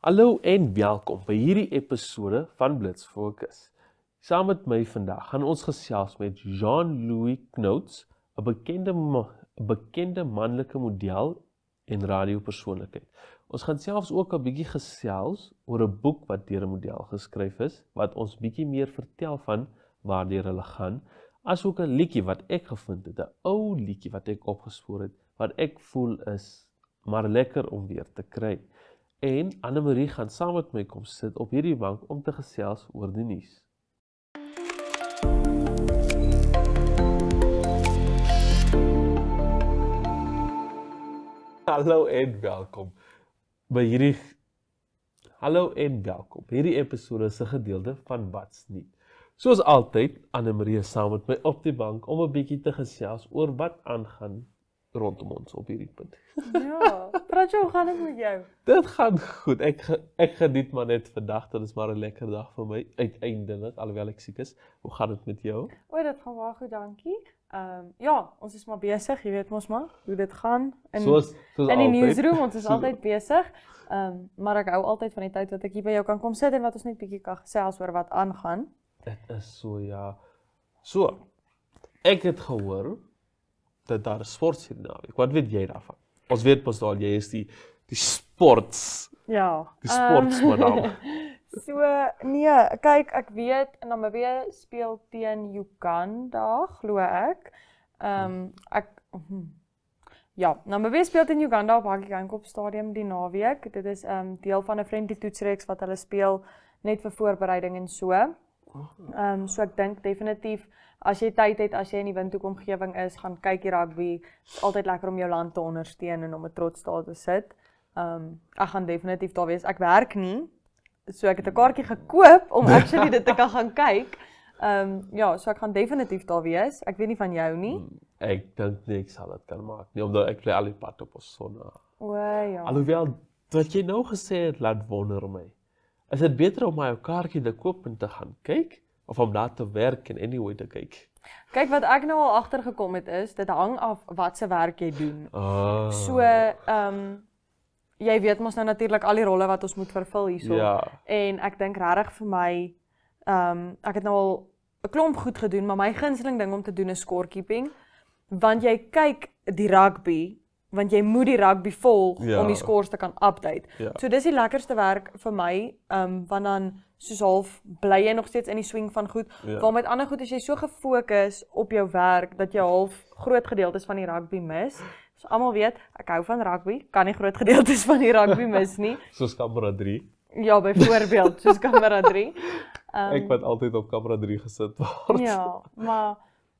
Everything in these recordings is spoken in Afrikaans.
Hallo en welkom by hierdie episode van Blitz Fokus. Saam met my vandag gaan ons gesels met Jean-Louis Knoets, 'n bekende manlike model en radiopersoonlikheid. Ons gaan selfs ook 'n bietjie gesels oor 'n boek wat deur 'n model geskryf is, wat ons bietjie meer vertel van waardeur hulle gaan, asook 'n liedjie wat ek gevind het, 'n ou liedjie wat ek opgespoor het, wat ek voel is maar lekker om weer te kry. En Annemarie gaan saam met my kom sit op hierdie bank om te gesels oor die nuus. Hallo en welkom by hierdie episode se gedeelte van Wat's Nuut. Soos altyd, Annemarie is saam met my op die bank om 'n bietjie te gesels oor wat aangaan rondom ons op hierdie punt. Ja, Pratje, hoe gaan dit met jou? Dit gaan goed. Ek geniet maar net vandag. Dit is maar 'n lekker dag vir my uiteindelik, alhoewel ek siek is. Hoe gaan dit met jou? O, dit gaan baie goed, dankie. Ja, ons is maar besig, jy weet mos maar hoe dit gaan. Soos in die altyd. newsroom, ons is altyd besig. Maar ek hou altyd van die tyd dat ek hier by jou kan kom sit en wat ons net bietjie kan gesels oor wat aangaan. Dit is so, ja. So, ek het gehoor dat daar 'n sport hierdie naweek. Wat weet jy daarvan? Ons weet mos al jy is die sports. Ja. Die sportsmadam. So, nee, kyk, ek weet Namibië speel teen Uganda, glo ek. Ja, Namibië speel teen Uganda op Haki Geingob Stadium die naweek. Dit is deel van 'n friendly toetsreeks wat hulle speel net vir voorbereiding en so. So ek dink definitief as jy tyd het, as jy in die Windhoek omgewing is, gaan kyk die rugby. Dit is altyd lekker om jou land te ondersteun en om 'n trots daar te sit. Ek gaan definitief daar wees. Ek werk nie, so ek het 'n kaartjie gekoop om actually dit te kan gaan kyk. Ja, so ek gaan definitief daar wees. Ek weet nie van jou nie. Ek dink nie ek sal dit kan maak nie, omdat ek bly al die pad op ons son. O ja. Alhoewel, wat jy nou gesê het, laat wonder my. Is dit beter om my 'n kaartjie te koop en te gaan kyk, of om daar te werk en anyway te kyk? Kyk, wat ek nou al agtergekom het is, dit hang af wat se werk jy doen. So, jy weet mos nou natuurlik al die rolle wat ons moet vervul hierso. Ja. En ek dink regtig vir my, ek het nou al 'n klomp goed gedoen, maar my gunsteling ding om te doen is scorekeeping, want jy kyk die rugby, want jy moet die rugby volg om die scores te kan update. Ja. So dis die lekkerste werk vir my, want dan soos half bly jy nog steeds in die swing van goed, waar met ander goed is jy so gefokus op jou werk, dat jy half groot gedeeltes van die rugby mis. So almal weet, ek hou van rugby, kan nie groot gedeeltes van die rugby mis nie. Soos kamera 3. Ja, byvoorbeeld, soos kamera 3. Ek wat altyd op kamera 3 gesit word. Ja, maar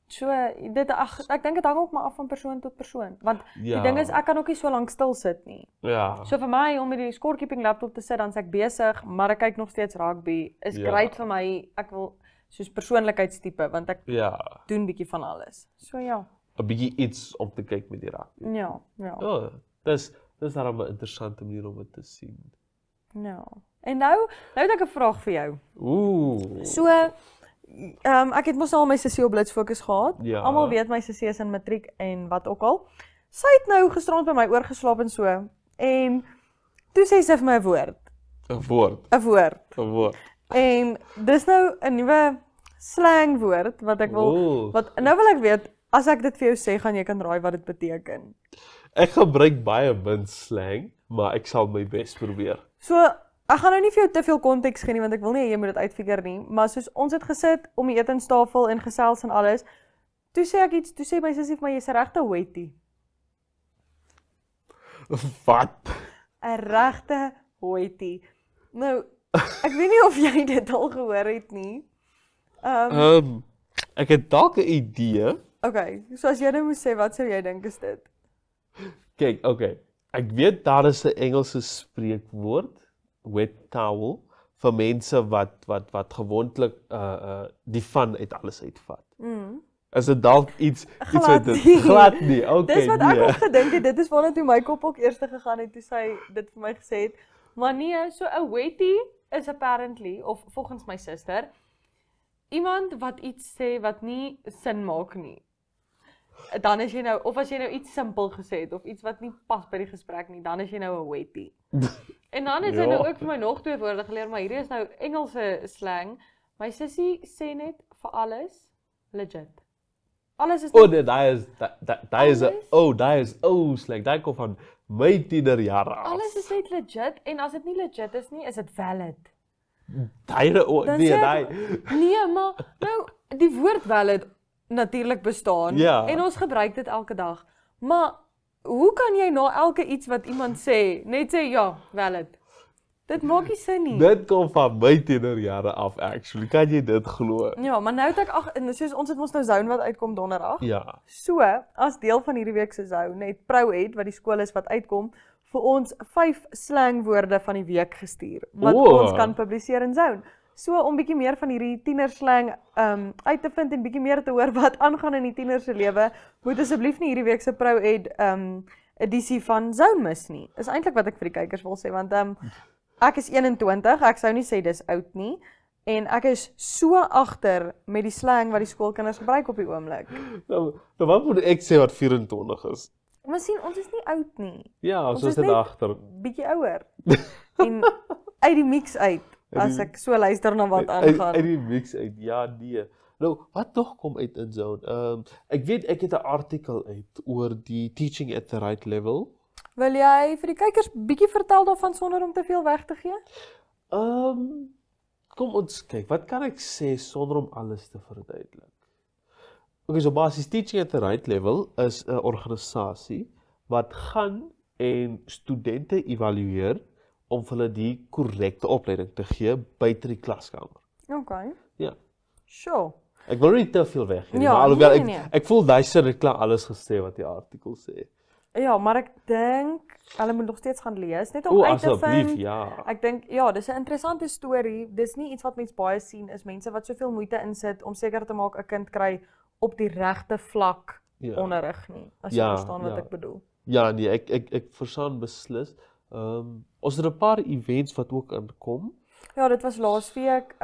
so, ek dink dit hang ook maar af van persoon tot persoon. Want die ding is, ek kan ook nie so lank stil sit nie. Ja. So vir my, om met die scorekeeping laptop te sit, dan is ek besig, maar ek kyk nog steeds rugby. Is great vir my, ek wil soos persoonlikheidstipe, want ek doen bietjie van alles. So ja. 'n bietjie iets om te kyk met die rugby. Ja. Ja, dis daarom 'n interessante manier om dit te sien. Ja. En nou het ek 'n vraag vir jou. Ooh. So, ek het mos al my sussie op Blitz Fokus gehad. Ja. Almal weet my sussie is in matriek en wat ook al. Sy het nou gisterand by my oorgeslaap en so. En toe sê sy vir my 'n woord. 'n woord. 'n woord. 'n woord. En dis nou 'n nuwe slang woord wat ek wil nou wil ek weet, as ek dit vir jou sê, gaan jy kan raai wat dit beteken. Ek gebruik baie min slang, maar ek sal my bes probeer. So, ek gaan nou nie vir jou te veel konteks gee nie, want ek wil nie jy moet dit uitfigure nie, maar soos ons het gesit om die etenstafel en gesels en alles, toe sê ek iets, toe sê my sussie vir my, jy's 'n regte hoetie. Wat? 'n regte hoetie. Nou, ek weet nie of jy dit al gehoor het nie. Ek het dalk 'n idee. Okay, so as jy nou moet sê, wat sou jy dink is dit? Kyk, okay. Ek weet daar is 'n Engelse spreekwoord, wet towel, vir mense wat gewoonlik die van uit alles uitvat. Is dit dalk iets wat dit glad nie. Okay, dis wat ek ook gedink het, dit is waarna toe my kop ook eers gegaan het toe sy dit vir my gesê het. Maar nee, so 'n wetty is apparently, of volgens my suster, iemand wat iets sê wat nie sin maak nie. dan is jy nou, of as jy nou iets simpel gesê het, of iets wat nie pas by die gesprek nie, dan is jy nou 'n wetty. En dan het sy nou ook vir my nog 2 woorde geleer, maar hierdie is nou Engelse slang. My sussie sê net vir alles legit. Alles is Oh, daai is sleg. Daai kom van my tienerjare af. alles is net legit en as dit nie legit is nie, is dit valid. Nee, daai. Nee, maar nou die woord valid natuurlik bestaan Ja. en ons gebruik dit elke dag. Maar hoe kan jy na elke iets wat iemand sê, net sê ja, valid? Dit maak nie sin nie. Dit kom van my tienerjare af actually. Kan jy dit glo? Ja, maar nou het ek soos ons het mos nou Zone wat uitkom donderdag. Ja. So, as deel van hierdie week se Zone het ProEd wat die skool is wat uitkom vir ons 5 slangwoorde van die week gestuur wat ons kan publiseer in Zone. So om bietjie meer van hierdie tienerslang uit te vind en bietjie meer te hoor wat aangaan in die tieners se lewe, moet asseblief nie hierdie week se ProEd edisie van Zone mis nie. Is eintlik wat ek vir die kykers wil sê want ek is 21, ek sou nie sê dis oud nie en ek is so agter met die slang wat die skoolkinders gebruik op die oomblik. Nou wat moet ek sê wat 24 is? Maar sien, ons is nie oud nie. Ja, Ons ons is is dit net agter. Bietjie ouer. En uit die mix uit as ek so luister na wat aangaan. Uit die mix uit. Ja, nee. Nou, wat nog kom uit in Zone? Ek weet ek het 'n artikel uit oor die teaching at the right level. Wil jy vir die kykers bietjie vertel daarvan sonder om te veel weg te gee? Kom ons kyk, wat kan ek sê sonder om alles te verduidelik? Okay, so basies teaching at the right level is 'n organisasie wat gaan en studente evalueer om vir hulle die korrekte opleiding te gee buite die klaskamer. Okay. Ja. Sure. Ek wil nie te veel weggee nie, Ja, maar alhoewel nee. ek voel daai sin het klaar alles gesê wat die artikel sê. Ja, maar ek dink hulle moet nog steeds gaan lees net om uit te asseblief, vind. ja. Ek dink ja, dis 'n interessante storie. Dis nie iets wat mense baie sien is mense wat soveel moeite insit om seker te maak 'n kind kry op die regte vlak onderrig nie. As jy verstaan wat ek bedoel. Ja, nee, ek verstaan beslis. Ons het 'n paar events wat ook aankom. Ja, dit was laasweek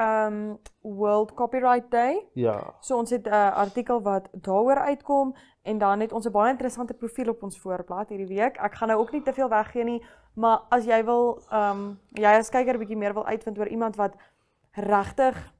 World Copyright Day. Ja. So ons het 'n artikel wat daaroor uitkom en dan het ons 'n baie interessante profiel op ons voorblad hierdie week. Ek gaan nou ook nie te veel weggee nie, maar as jy wil jy as kyker 'n bietjie meer wil uitvind oor iemand wat regtig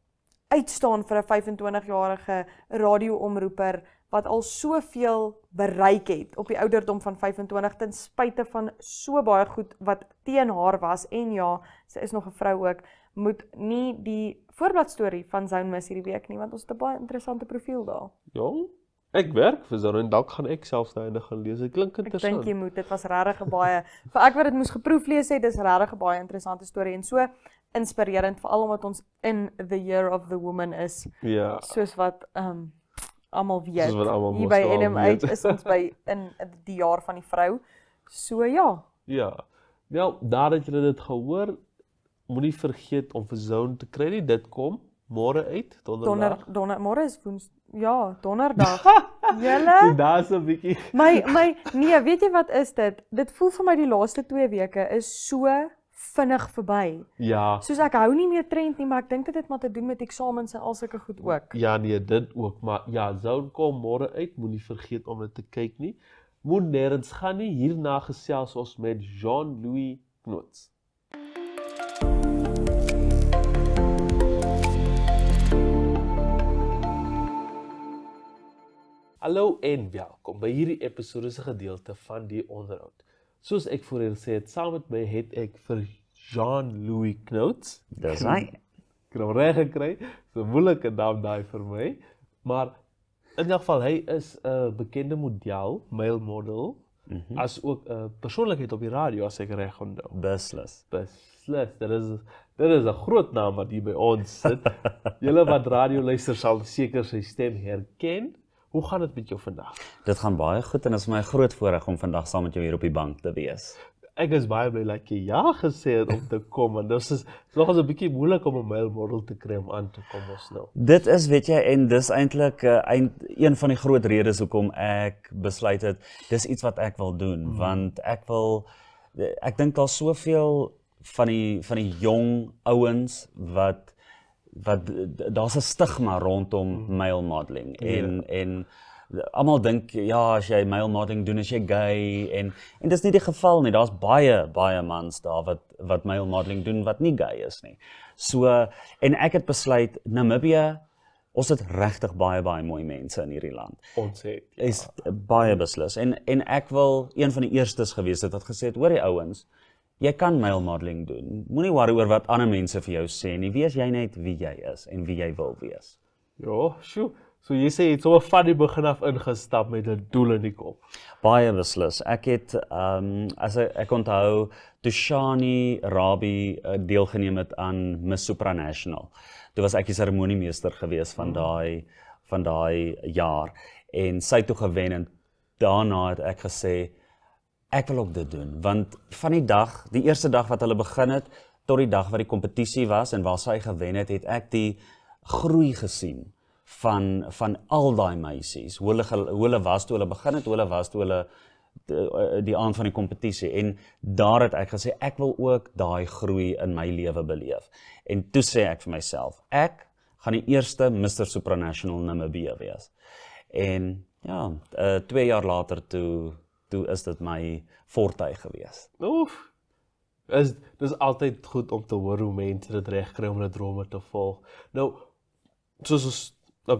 uitstaan vir 'n 25-jarige radioomroeper wat al soveel bereik het op die ouderdom van 25 ten spyte van so baie goed wat teen haar was en ja, sy is nog 'n vrou ook, moet nie die voorbladstorie van Zone mis hierdie week nie want ons het 'n baie interessante profiel daar. Ja. Ek werk vir Zone en dalk gaan ek selfs daai gaan lees. Dit klink Ek interessant. dink jy moet, dit was regtig 'n baie vir ek wat dit moes geproef lees het, dis regtig 'n baie interessante storie en so inspirerend veral omdat ons in the year of the woman is. Ja. Soos wat almal weet. Soos wat almal Hier by mos al NMH weet. is ons by in die jaar van die vrou. So ja. Ja. Wel, nadat jy dit gehoor, moenie vergeet om vir Zone te kry nie. Dit kom môre uit, donderdag. Môre is donderdag. Julle? Daar's 'n bietjie. My nee, weet jy wat is dit? Dit voel vir my die laaste 2 weke is so vinnig verby. Ja. Soos ek hou nie meer trend nie, maar ek dink dit het maar te doen met eksamens en al sulke goed ook. Ja, nee, dit ook, maar ja, Zone kom môre uit. Moenie vergeet om dit te kyk nie. Moet nêrens gaan nie. Hierna gesels ons met Jean-Louis Knots. Hallo en welkom by hierdie episode se gedeelte van die onderhoud. Soos ek voorheen gesê het, saam met my het ek vir Jean-Louis Knots. Dis hy. Ek het hom reg gekry. So 'n moeilike naam daai vir my, maar in elk geval hy is 'n bekende model, male model, as ook 'n persoonlikheid op die radio as ek reg onthou. Beslis. Beslis, dit is 'n groot naam wat hier by ons sit. Julle wat radio luister sal seker sy stem herken. Hoe gaan dit met jou vandag? Dit gaan baie goed en dit is my groot voorreg om vandag saam met jou hier op die bank te wees. Ek is baie bly dat jy ja gesê het om te kom en dis is nogals 'n bietjie moeilik om 'n male model te kry om aan te kom ons nou. Dit is, weet jy, en dis eintlik een van die groot redes hoekom ek besluit het dis iets wat ek wil doen, want ek dink daar's soveel van die jong ouens wat daar's 'n stigma rondom male modeling en almal dink ja, as jy male modeling doen is jy gay en dis nie die geval nie. Daar's baie mans daar wat male modeling doen wat nie gay is nie. So en ek het besluit Namibië, ons het regtig baie mooi mense in hierdie land. Ons het Is baie beslis en ek wil een van die eerstes gewees het wat gesê het, hoor die ouens, jy kan male modeling doen. Moenie worry oor wat ander mense vir jou sê nie. Wees jy net wie jy is en wie jy wil wees. Ja, sjoe. So jy sê jy het sommer van die begin af ingestap met 'n doel in die kop. Baie beslis. Ek het ek onthou toe Shani Rabie deelgeneem het aan Miss Supranational. Toe was ek die seremoniemeester gewees van daai jaar en sy het toe gewen en daarna het ek gesê ek wil ook dit doen want van die eerste dag wat hulle begin het tot die dag wat die kompetisie was en waar sy gewen het ek die groei gesien van al daai meisies, hoe hulle was toe hulle begin het, hoe hulle was toe hulle die aand van die kompetisie en daar het ek gesê ek wil ook daai groei in my lewe beleef. En toe sê ek vir myself, ek gaan die eerste Mr. Supranational Namibia wees. En ja, 2 jaar later toe is dit my fortuig gewees. Oef. Dis altyd goed om te hoor hoe mense dit reg kry om hulle drome te volg. Nou,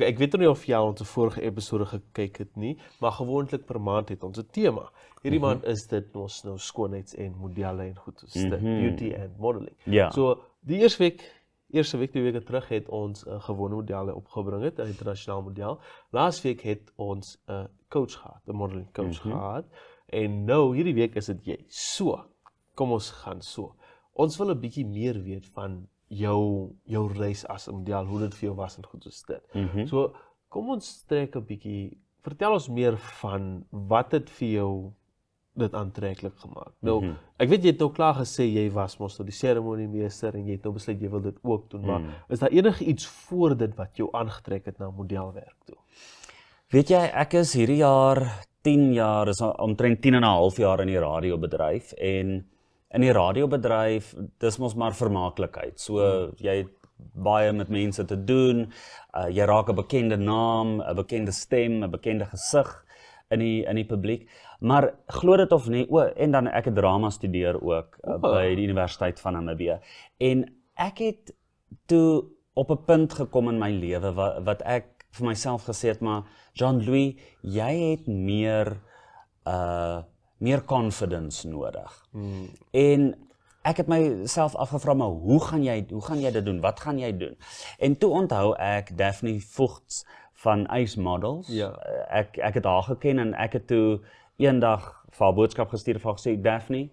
ek weet nie of jy al ons vorige episode gekyk het nie, maar gewoonlik per maand het ons 'n tema. Hierdie maand is dit ons nou skoonheids- en modelle en goed soos dit, beauty and modeling. Ja. So, die eerste week 2 weke terug het ons 'n gewone modelle opgebring het, 'n internasionale model. Laasweek het ons 'n coach gehad, 'n modeling coach gehad. En nou hierdie week is dit jy. So, kom ons gaan so. Ons wil 'n bietjie meer weet van jou reis as 'n model, hoe dit vir jou was en goed soos dit. So, kom ons trek 'n bietjie, vertel ons meer van wat het vir jou dit aantreklik gemaak. Nou, ek weet jy het nou klaar gesê jy was mos nou die seremoniemeester en jy het nou besluit jy wil dit ook doen, maar is daar enige iets voor dit wat jou aangetrek het na modelwerk toe? Weet jy, ek is hierdie jaar 10 jaar, is omtrent 10 en 'n half jaar in die radiobedryf en in die radiobedryf, dis mos maar vermaaklikheid. So jy het baie met mense te doen, jy raak 'n bekende naam, 'n bekende stem, 'n bekende gesig in die publiek. Maar glo dit of nie, en dan ek het drama studeer ook by die Universiteit van Namibië. En ek het toe op 'n punt gekom in my lewe wat ek vir myself gesê het, maar Jean-Louis, jy het meer confidence nodig. En ek het myself afgevra, maar hoe gaan jy dit doen? Wat gaan jy doen? En toe onthou ek Daphne Vogts van Ice Models. Ja. Ek het haar geken en ek het toe eendag vir haar boodskap gestuur en gesê, Daphne,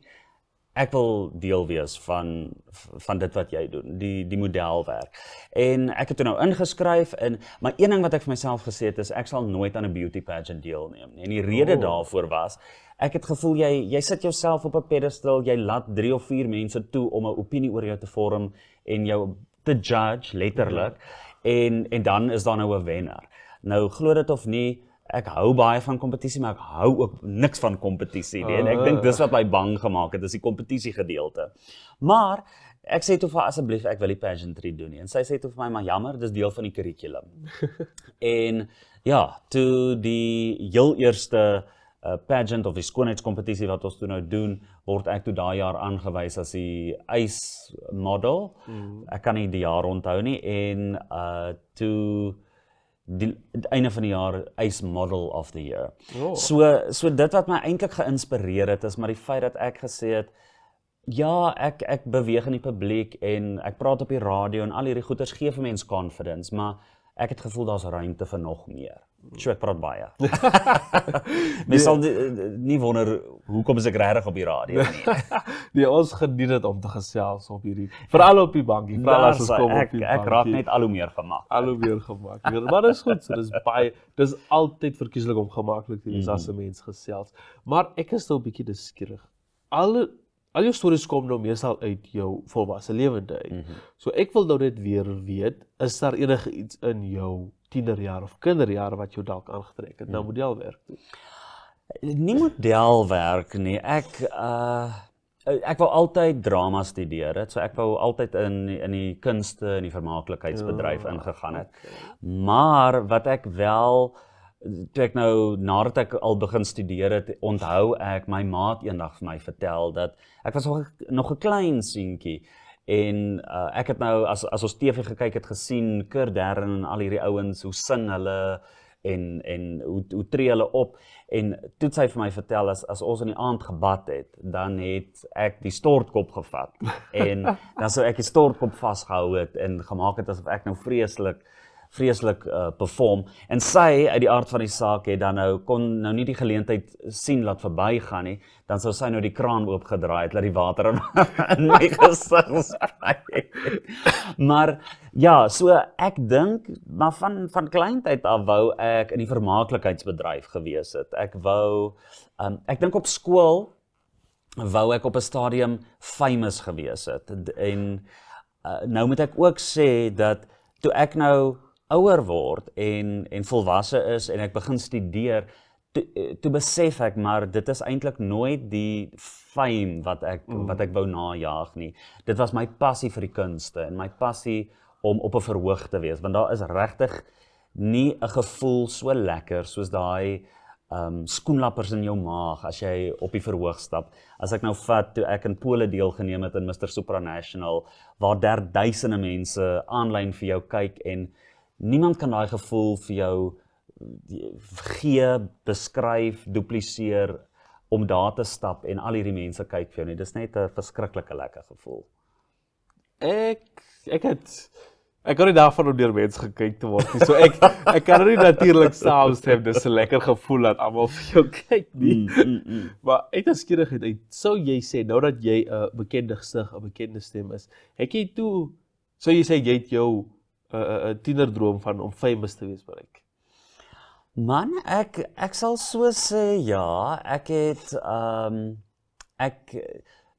ek wil deel wees van dit wat jy doen, die modelwerk. En ek het toe nou ingeskryf, maar een ding wat ek vir myself gesê het is, ek sal nooit aan 'n beauty pageant deelneem. En die rede daarvoor was, ek het gevoel, jy sit jouself op 'n pedestal, jy laat 3 of 4 mense toe om 'n opinie oor jou te vorm en jou te judge, letterlik, en dan is daar nou 'n wenner. Nou, glo dit of nie, ek hou baie van kompetisie, maar ek hou ook niks van kompetisie nie. En ek dink dis wat my bang gemaak het, is die kompetisie gedeelte. Maar ek sê toe vir haar, asseblief, ek wil die pageantry doen nie. En sy sê toe vir my, maar jammer, dis deel van die kurrikulum. En ja, toe die heel eerste pageant of die skoonheidskompetisie wat ons toe nou doen, word ek toe daai jaar aangewys as die Ice Model. Ek kan nie die jaar onthou nie. En toe die einde van die jaar Ice Model of the Year. So dit wat my eintlik geïnspireer het, is maar die feit dat ek gesê het, ja, ek beweeg in die publiek en ek praat op die radio en al hierdie goeders gee vir mens confidence, maar ek het gevoel daar's ruimte vir nog meer. So ek praat baie. Mens sal nie wonder hoekom is ek regtig op die radio nie. Nee, ons geniet dit om te gesels op hierdie, veral op die bankie, veral as ons kom op die bankie. Ek raak net al hoe meer gemak. Al hoe meer gemak. Maar dit is goed, so dis altyd verkieslik om gemaklik te wees as 'n mens gesels. Maar ek is nou 'n bietjie nuuskierig. Al jou stories kom nou meestal uit jou volwasse lewende uit. So ek wil nou net weer weet, is daar enige iets in jou tienerjare of kinderjare wat jou dalk aangetrek het na modelwerk toe? Nie modelwerk nie. Ek wou altyd drama studeer het, so ek wou altyd in die kunste en die vermaaklikheidsbedryf ingegaan het. Maar wat ek wel toe ek nou, nadat ek al begin studeer het, onthou ek, my maat eendag vir my vertel, dat ek was nog 'n klein seentjie, en ek het nou, as ons TV gekyk het, gesien, Kurt Darren en al hierdie ouens, hoe sing hulle, en hoe tree hulle op, en toe het sy vir my vertel, as ons in die aand gebad het, dan het ek die stortkop gevat, en dan sou ek die stortkop vasgehou het, en gemaak het asof ek nou vreeslik perform, en sy, uit die aard van die saak, het dan nou, kon nou nie die geleentheid sien laat verbygaan nie, dan sou sy nou die kraan oopgedraai het, laat die water in my gesig spray. Maar, ja, so ek dink, maar van kleintyd af wou ek in die vermaaklikheidsbedryf gewees het. Ek dink op skool, wou ek op 'n stadium famous gewees het, en nou moet ek ook sê, dat toe ek nou ouer word en volwasse is en ek begin studeer, toe besef ek, maar dit is eintlik nooit die fame wat ek wou najaag nie. Dit was my passie vir die kunste en my passie om op 'n verhoog te wees, want daar is regtig nie 'n gevoel so lekker soos daai skoenlappers in jou maag as jy op die verhoog stap. As ek nou vat, toe ek in Pole deelgeneem het in Mr. Supranational, waar daar duisende mense aanlyn vir jou kyk en niemand kan daai gevoel vir jou gee, beskryf, dupliseer, om daar te stap en al hierdie mense kyk vir jou nie. Dis net 'n verskriklike lekker gevoel. Ek kan nie daarvan om deur mense gekyk te word nie, so ek kan nie natuurlik saamstem, dis 'n lekker gevoel dat almal vir jou kyk nie. Maar uit nuuskierigheid uit, sou jy sê, nou dat jy 'n bekende gesig, 'n bekende stem is, het jy toe, sou jy sê, jy het jou tienerdroom van om famous te wees bereik? Man, ek sal so sê, ja, ek het,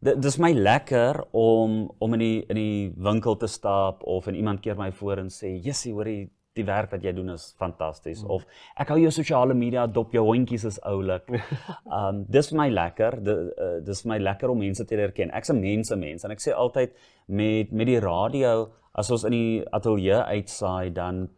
dis my lekker om in die winkel te stap, of en iemand keer my voor en sê, Jessie, hoorie, die werk wat jy doen is fantasties, of ek hou jou sosiale media dop, jou hondjies is oulik. Dis vir my lekker, dis vir my lekker om mense te leer ken. Ek's 'n mens, en ek sê altyd, met die radio, as ons in die ateljee uitsaai, dan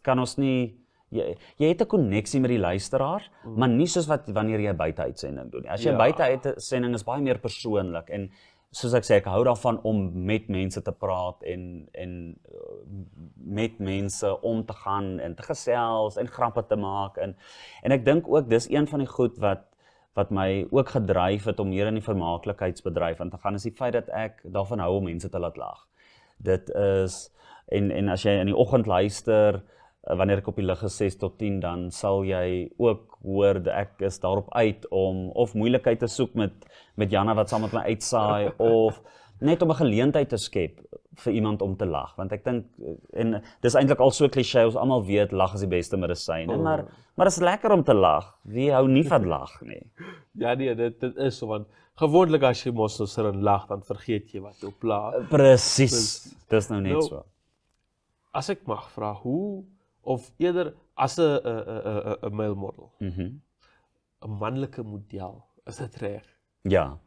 kan ons nie, jy het 'n koneksie met die luisteraar, maar nie soos wanneer jy buite-uitsending doen nie. As jy buite-uitsending is baie meer persoonlik, en soos ek sê, ek hou daarvan om met mense te praat, en met mense om te gaan, en te gesels, en grappe te maak, en ek dink ook, dis een van die goed wat my ook gedryf het om meer in die vermaaklikheidsbedryf aan te gaan, is die feit dat ek daarvan hou om mense te laat lag. Dit is, en as jy in die oggend luister, wanneer ek op die lig is 6 tot 10, dan sal jy ook hoor, ek is daarop uit om, of moeilikheid te soek met Janna wat saam met my uitsaai, of net om 'n geleentheid te skep vir iemand om te lag, want ek dink, en dis eintlik al so kliseë, ons almal weet, lag is die beste medisyne, maar is lekker om te lag, wie hou nie van lag nie? Ja nee, dit is so, want gewoonlik as jy mos so en lag, dan vergeet jy wat jou pla. Presies, dis nou net so. As ek mag vra, hoe, of eerder as 'n male model, 'n manlike model, is dit reg? Ja.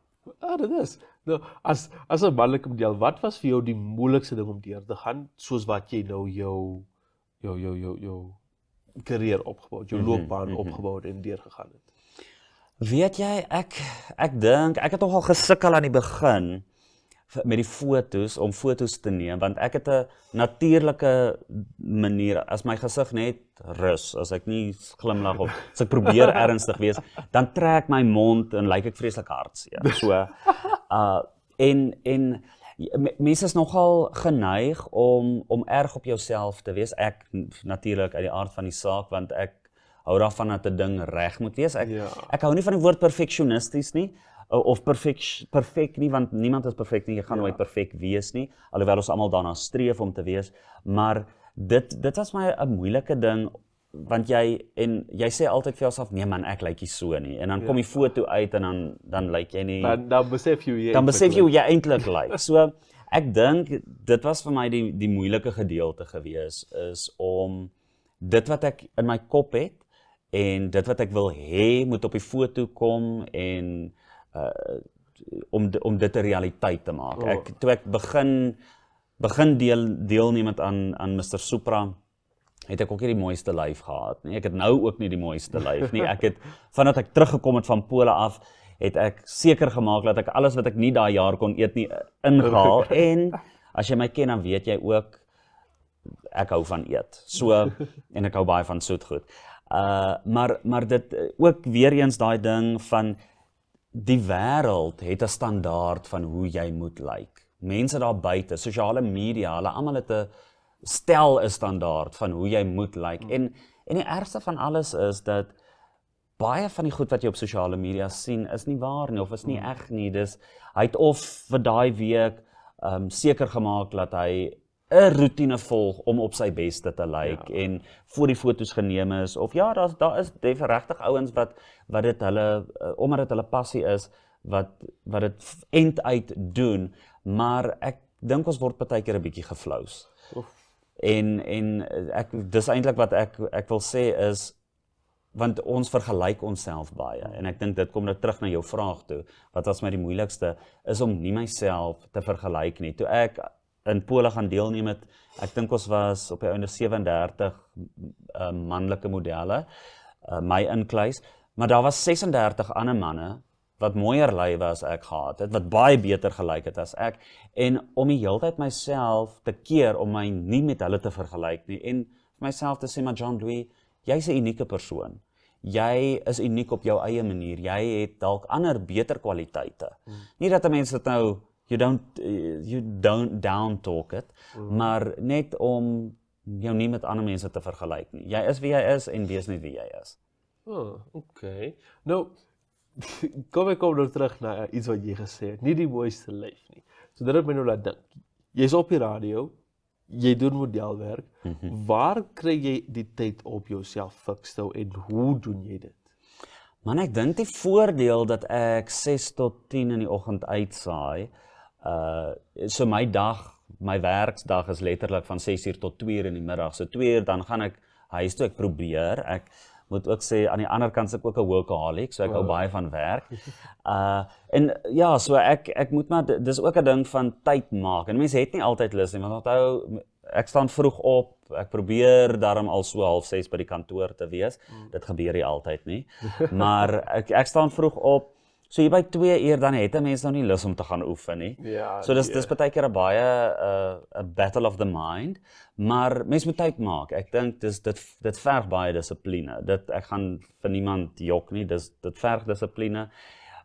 Dit is. Nou, as 'n manlike model, wat was vir jou die moeilikste ding om deur te gaan, soos wat jy nou jou carrière opgebou het, jou loopbaan opgebou het en deurgegaan het? Weet jy, ek dink, ek het nogal gesukkel aan die begin met die foto's, om foto's te neem, want ek het 'n natuurlike manier, as my gesig net rus, as ek nie glimlag of as ek probeer ernstig wees, dan trek my mond en lyk ek vreeslik hartseer. So, en mense is nogal geneig om erg op jouself te wees. Ek natuurlik uit die aard van die saak, want ek hou daarvan dat 'n ding reg moet wees. Ek hou nie van die woord perfeksionisties nie, of perfek nie, want niemand is perfek nie, jy gaan nooit perfek wees nie, alhoewel ons almal daarna streef om te wees, maar dit was my 'n moeilike ding, want jy sê altyd vir jouself, nee man, ek lyk nie so nie, en dan kom die foto uit, en dan lyk jy nie, dan besef jy hoe jy eintlik lyk. So, ek dink, dit was vir my die moeilike gedeelte gewees, is om dit wat ek in my kop het, en dit wat ek wil hê, moet op die foto kom, en om dit 'n realiteit te maak. Toe ek begin deelneem aan Mr. Supra, het ek ook nie die mooiste lyf gehad nie. Ek het nou ook nie die mooiste lyf nie. Ek het, vandat ek teruggekom het van Pole af, het ek seker gemaak dat ek alles wat ek nie daai jaar kon eet nie, ingehaal. En as jy my ken, dan weet jy ook, ek hou van eet. So, en ek hou baie van soetgoed. Maar dit, ook weer eens daai ding van, die wêreld het 'n standaard van hoe jy moet lyk. Mense daar buite, sosiale media, hulle almal het 'n stel 'n standaard van hoe jy moet lyk. En die ergste van alles is dat baie van die goed wat jy op sosiale media sien is nie waar nie of is nie reg nie. Dis hy het of vir daai week seker gemaak dat hy 'n roetine volg om op sy beste te lyk en voor die foto's geneem is of ja, daar is regtig ouens wat dit hulle omdat dit hulle passie is wat dit end uit doen, maar ek dink ons word partykeer 'n bietjie geflous. En dis eintlik wat ek wil sê is, want ons vergelyk onsself baie en ek dink dit kom nou terug na jou vraag toe, wat was my die moeilikste, is om nie myself te vergelyk nie. Toe ek in Pole gaan deelneem het, ek dink ons was op die einde 37 manlike modelle, my inkluis, maar daar was 36 ander manne wat mooier lywe as ek gehad het, wat baie beter gelyk het as ek, en om die hele tyd myself te keer om my nie met hulle te vergelyk nie, en myself te sê, maar Jean-Louis, jy's 'n unieke persoon. Jy is uniek op jou eie manier. Jy het dalk ander beter kwaliteite. Nie dat mense dit nou you don't down talk it, maar net om jou nie met ander mense te vergelyk nie. Jy is wie jy is en wees net wie jy is. Okay. Nou kom nou terug na iets wat jy gesê het. Nie die mooiste lyf nie. So dit het my nou laat dink. Jy's op die radio, jy doen modelwerk. Waar kry jy die tyd op jouself fiks hou en hoe doen jy dit? Man, ek dink die voordeel dat ek 6 tot 10 in die oggend uitsaai, so my werksdag is letterlik van 6 uur tot 2 uur in die middag. So 2 uur dan gaan ek huis toe, ek probeer. Ek moet ook sê, aan die ander kant is ek ook 'n workaholic, so ek hou baie van werk. En ja, so ek moet maar, dis ook 'n ding van tyd maak. En mense het nie altyd lus nie, want onthou, ek staan vroeg op, ek probeer daarom al so 5:30 by die kantoor te wees. Dit gebeur nie altyd nie. Maar ek staan vroeg op. So hier by 2 uur dan het 'n mens nou nie lus om te gaan oefen nie. Ja, so dis partykeer 'n baie 'n battle of the mind, maar mens moet tyd maak. Ek dink dit verg baie dissipline. Ek gaan vir niemand jok nie. Dit verg dissipline.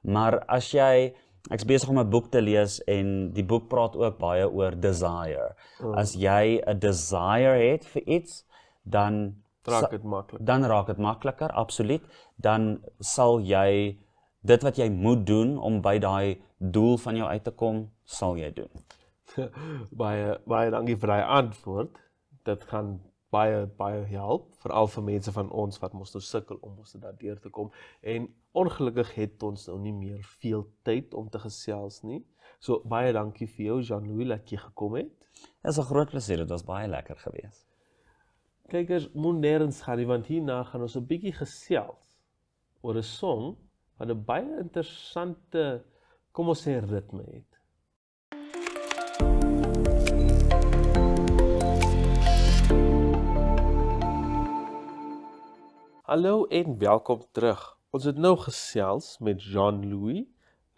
Maar as ek's besig om 'n boek te lees en die boek praat ook baie oor desire. As jy 'n desire het vir iets, dan raak dit maklik. Dan raak dit makliker, absoluut. Dan sal jy dit wat jy moet doen om by daai doel van jou uit te kom, sal jy doen. Baie dankie vir daai antwoord. Dit gaan baie help, veral vir mense van ons wat mos nou sukkel om ons daardeur te kom. En ongelukkig het ons nou nie meer veel tyd om te gesels nie. So baie dankie vir jou, Jean-Louis, dat jy gekom het. Dit is 'n groot plesier, dit was baie lekker geweest. Kykers, moet nêrens gaan nie, want hierna gaan ons 'n bietjie gesels oor 'n song wat 'n baie interessante, kom ons sê, ritme het. Hallo en welkom terug. Ons het nou gesels met Jean-Louis,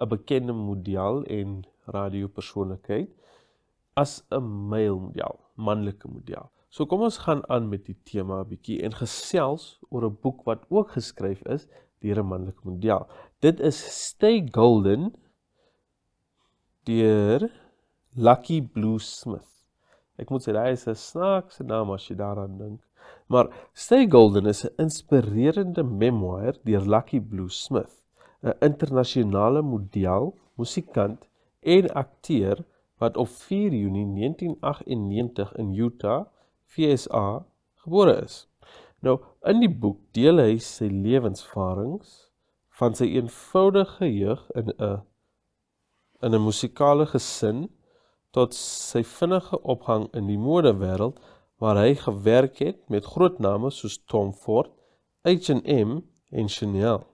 'n bekende model en radiopersoonlikheid, as 'n male model, manlike model. So kom ons gaan aan met die tema 'n bietjie en gesels oor 'n boek wat ook geskryf is deur 'n manlike model. Dit is Stay Golden deur Lucky Blue Smith. Ek moet sê, daai is 'n snaakse naam as jy daaraan dink. Maar Stay Golden is 'n inspirerende memoir deur Lucky Blue Smith, 'n internasionale model, musikant en akteur wat op 4 Junie 1998 in Utah, VSA, gebore is. Nou, in die boek deel hy sy lewensvarings van sy eenvoudige jeug in 'n musikale gesin tot sy vinnige opgang in die modewêreld waar hy gewerk het met groot name soos Tom Ford, H&M en Chanel.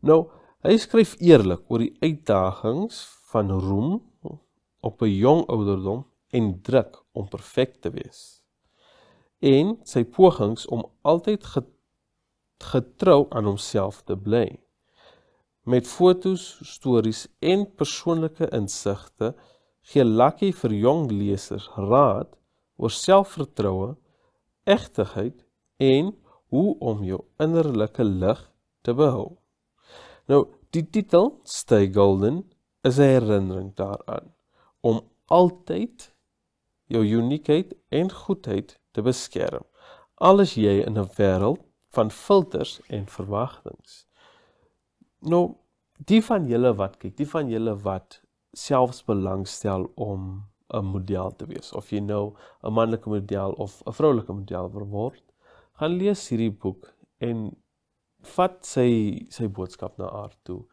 Nou, hy skryf eerlik oor die uitdagings van roem op 'n jong ouderdom en druk om perfek te wees. en sy pogings om altyd getrou aan homself te bly. Met foto's, stories en persoonlike insigte gee Lucky vir jong lesers raad oor selfvertroue, egtigheid en hoe om jou innerlike lig te behou. Nou, die titel Stay Golden is 'n herinnering daaraan om altyd jou uniekheid en goedheid te beskerm, al is jy in 'n wêreld van filters en verwagtinge. Nou, die van julle wat kyk, die van julle wat selfs belangstel om 'n model te wees, of jy nou 'n manlike model of 'n vroulike model wil word, gaan lees hierdie boek en vat sy boodskap na haar toe.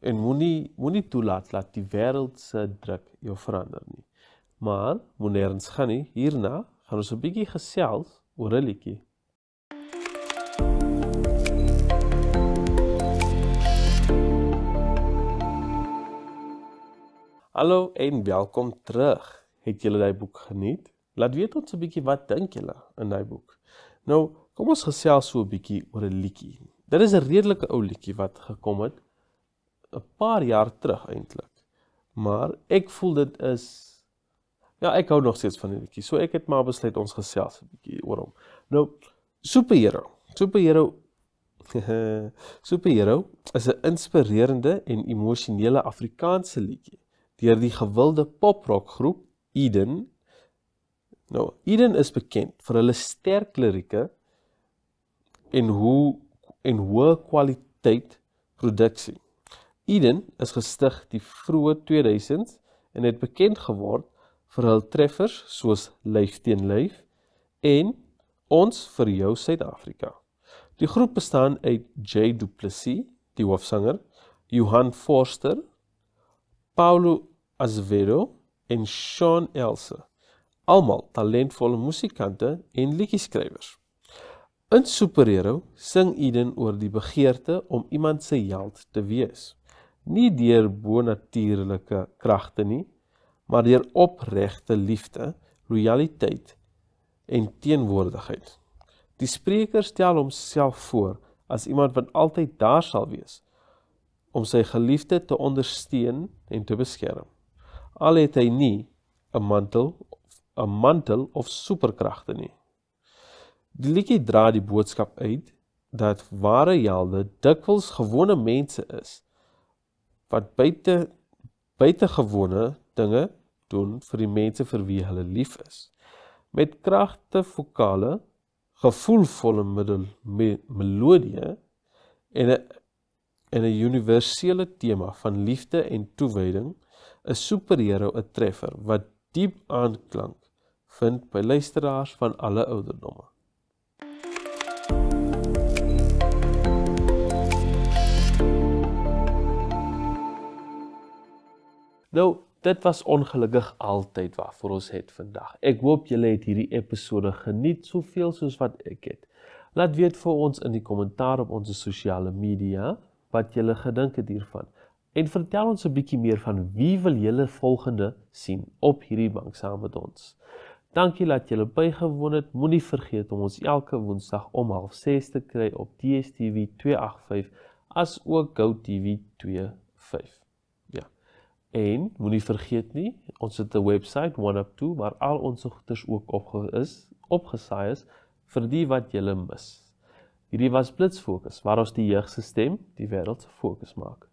En moenie toelaat dat die wêreld se druk jou verander nie. Maar moenie nêrens gaan nie. Hierna gaan ons 'n bietjie gesels oor 'n liedjie. Hallo en welkom terug. Het julle daai boek geniet? Laat weet ons 'n bietjie wat dink julle in daai boek. Nou, kom ons gesels so 'n bietjie oor 'n liedjie. Dit is 'n redelike ou liedjie wat gekom het 'n paar jaar terug eintlik. Maar ek voel dit is ek hou nog steeds van die liedjie. So ek het maar besluit ons gesels 'n bietjie oor hom. Nou, Superhero is 'n inspirerende en emosionele Afrikaanse liedjie deur die gewilde poprockgroep Eden. Nou, Eden is bekend vir hulle sterk lirieke en hoë kwaliteit produksie. Eden is gestig die vroeë 2000s en het bekend geword vir hul treffers soos Lyf teen Lyf en Ons vir jou Suid-Afrika. Die groep bestaan uit Jay Du Plessis, die hoofsanger, Johan Forster, Paulo Azevedo en Sean Else, almal talentvolle musikante en liedjieskrywers. In Superhero sing Eden oor die begeerte om iemand se held te wees, nie deur bonatuurlike kragte nie, maar deur opregte liefde, lojaliteit en teenwoordigheid. Die spreker stel homself voor as iemand wat altyd daar sal wees, om sy geliefde te ondersteun en te beskerm. Al het hy nie 'n mantel of superkragte nie. Die liedjie dra die boodskap uit dat ware helde dikwels gewone mense is wat buitengewone dinge doen vir die mense vir wie hulle lief is. Met kragte vokale, gevoelvolle melodie en 'n universele tema van liefde en toewyding, is Superhero 'n treffer wat diep aanklank vind by luisteraars van alle ouderdomme. Nou, dit was ongelukkig altyd waarvoor ons het vandag. Ek hoop julle het hierdie episode geniet soveel soos wat ek het. Laat weet vir ons in die kommentaar op ons sosiale media wat julle gedink het hiervan. En vertel ons 'n bietjie meer van wie wil julle volgende sien op hierdie bank saam met ons. Dankie dat julle bygewoon het. Moenie vergeet om ons elke Woensdag om 6:30 te kry op DStv 285 as ook GoTV 25. Ja. En moenie vergeet nie, ons het 'n webwerf OneUp2 waar al ons goeders ook opgesaai is vir die wat julle mis. Hierdie was Blitsfokus waar ons die jeug se stem die wêreld se fokus maak.